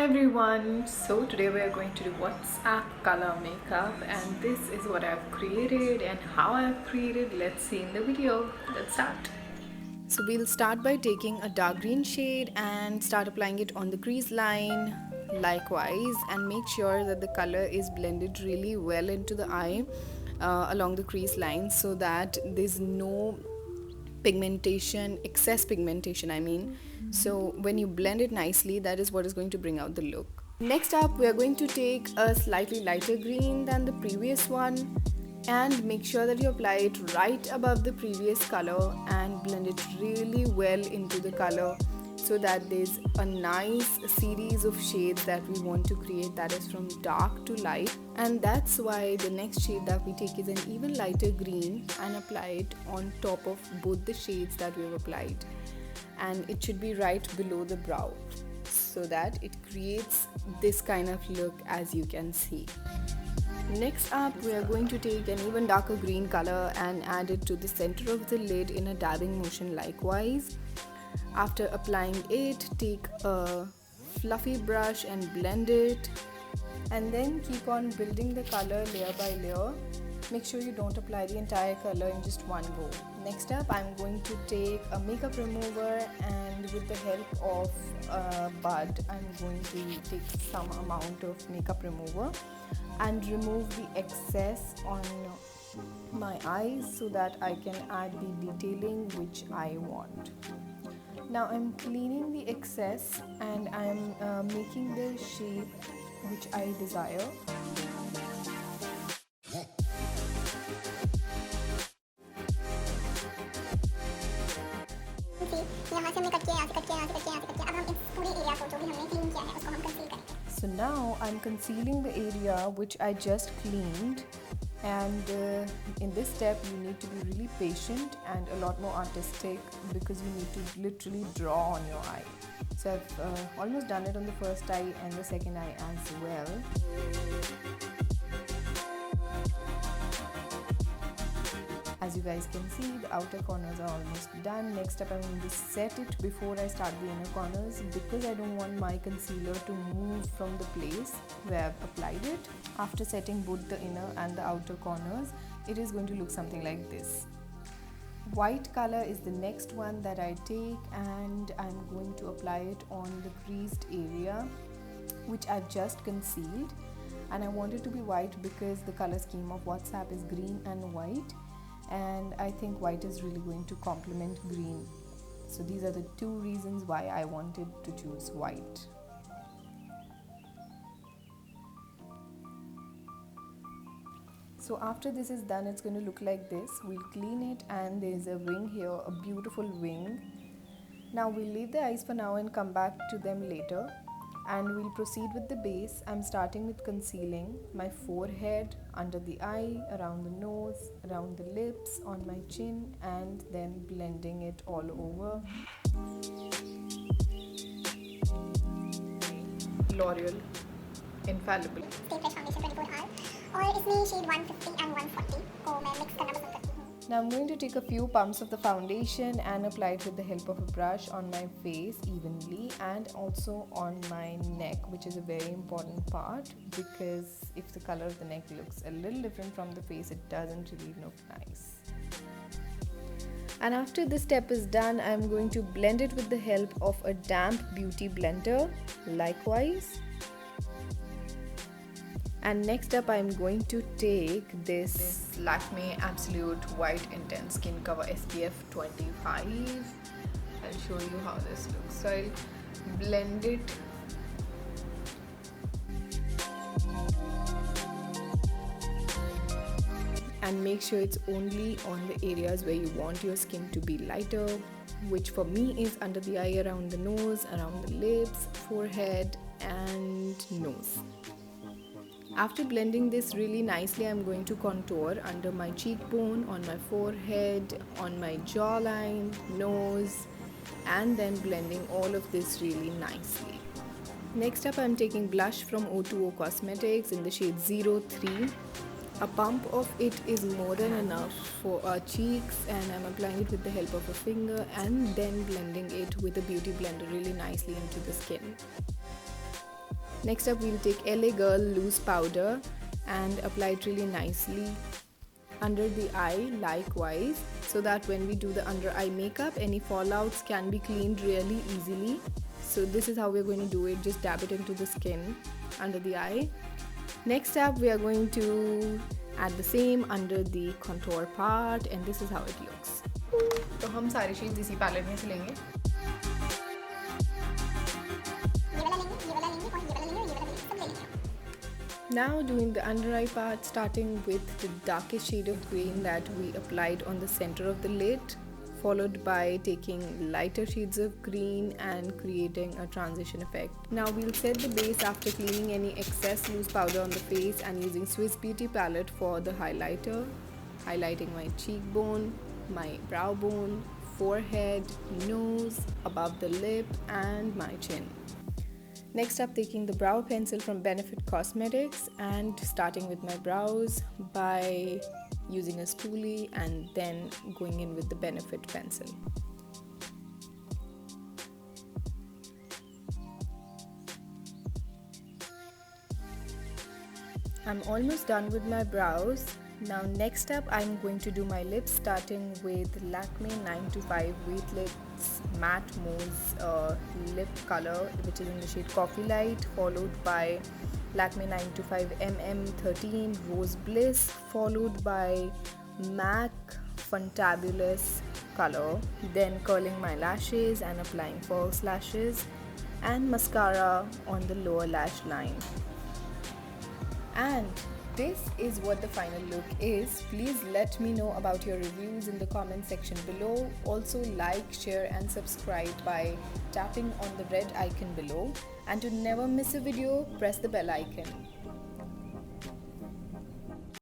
Everyone, so today we are going to do WhatsApp color makeup, and this is what I've created and how I've created. Let's see in the video. Let's start. So we'll start by taking a dark green shade and start applying it on the crease line likewise, and make sure that the color is blended really well into the eye along the crease line, so that there's no excess pigmentation I mean. So when you blend it nicely, that is what is going to bring out the look. Next up, we are going to take a slightly lighter green than the previous one and make sure that you apply it right above the previous color and blend it really well into the color, so that there's a nice series of shades that we want to create, that is from dark to light. And that's why the next shade that we take is an even lighter green and apply it on top of both the shades that we've applied, and it should be right below the brow, so that it creates this kind of look as you can see. Next up, we are going to take an even darker green color and add it to the center of the lid in a dabbing motion likewise. After applying it, take a fluffy brush and blend it, and then keep on building the color layer by layer. Make sure you don't apply the entire color in just one go. Next up, I'm going to take a makeup remover, and with the help of a bud, I'm going to take some amount of makeup remover and remove the excess on my eyes, so that I can add the detailing which I want. Now I'm cleaning the excess and I'm making the shape which I desire. So now I'm concealing the area which I just cleaned, and in this step you need to be really patient and a lot more artistic, because you need to literally draw on your eye. So I've almost done it on the first eye and the second eye as well. As you guys can see, the outer corners are almost done. Next up, I'm going to set it before I start the inner corners, because I don't want my concealer to move from the place where I've applied it. After setting both the inner and the outer corners, it is going to look something like this. White color is the next one that I take, and I'm going to apply it on the creased area which I've just concealed. And I want it to be white because the color scheme of WhatsApp is green and white, and I think white is really going to complement green. So these are the two reasons why I wanted to choose white. So after this is done, it's going to look like this. We'll clean it, and there's a wing here, a beautiful wing. Now we'll leave the eyes for now and come back to them later. And we'll proceed with the base. I'm starting with concealing my forehead, under the eye, around the nose, around the lips, on my chin, and then blending it all over. L'Oreal Infallible Stay Fresh Foundation 24 hours, और इसमें shade 150 and 140 को मैं mix करना पसंद करती हूँ. Now I'm going to take a few pumps of the foundation and apply it with the help of a brush on my face evenly, and also on my neck, which is a very important part, because if the color of the neck looks a little different from the face, it doesn't really look nice. And after this step is done, I'm going to blend it with the help of a damp beauty blender likewise. And next up, I'm going to take this Lakme Absolute White Intense Skin Cover SPF 25. I'll show you how this looks. So I'll blend it. And make sure it's only on the areas where you want your skin to be lighter, which for me is under the eye, around the nose, around the lips, forehead, and nose. After blending this really nicely, I'm going to contour under my cheekbone, on my forehead, on my jawline, nose, and then blending all of this really nicely. Next up, I'm taking blush from O2O Cosmetics in the shade 03. A pump of it is more than enough for our cheeks, and I'm applying it with the help of a finger and then blending it with a beauty blender really nicely into the skin. Next up, we'll take LA Girl loose powder and apply it really nicely under the eye likewise, so that when we do the under eye makeup, any fallouts can be cleaned really easily. So this is how we're going to do it. Just dab it into the skin under the eye. Next up, we are going to add the same under the contour part, and this is how it looks. तो हम सारी shades इसी palette में से लेंगे. Now doing the under eye part, starting with the darkest shade of green that we applied on the center of the lid, followed by taking lighter shades of green and creating a transition effect. Now we'll set the base after cleaning any excess loose powder on the face and using Swiss Beauty palette for the highlighter, highlighting my cheekbone, my brow bone, forehead, nose, above the lip and my chin. Next up, taking the brow pencil from Benefit Cosmetics and starting with my brows by using a spoolie and then going in with the Benefit pencil. I'm almost done with my brows. Now next up, I'm going to do my lips, starting with Lakme 925 Weight Lips Matte Mousse lip color, which is in the shade Coffee Light, followed by Lakme 925 MM13 Rose Bliss, followed by MAC Fantabulous color, then curling my lashes and applying false lashes and mascara on the lower lash line. And this is what the final look is. Please let me know about your reviews in the comment section below. Also like, share and subscribe by tapping on the red icon below. And to never miss a video, press the bell icon.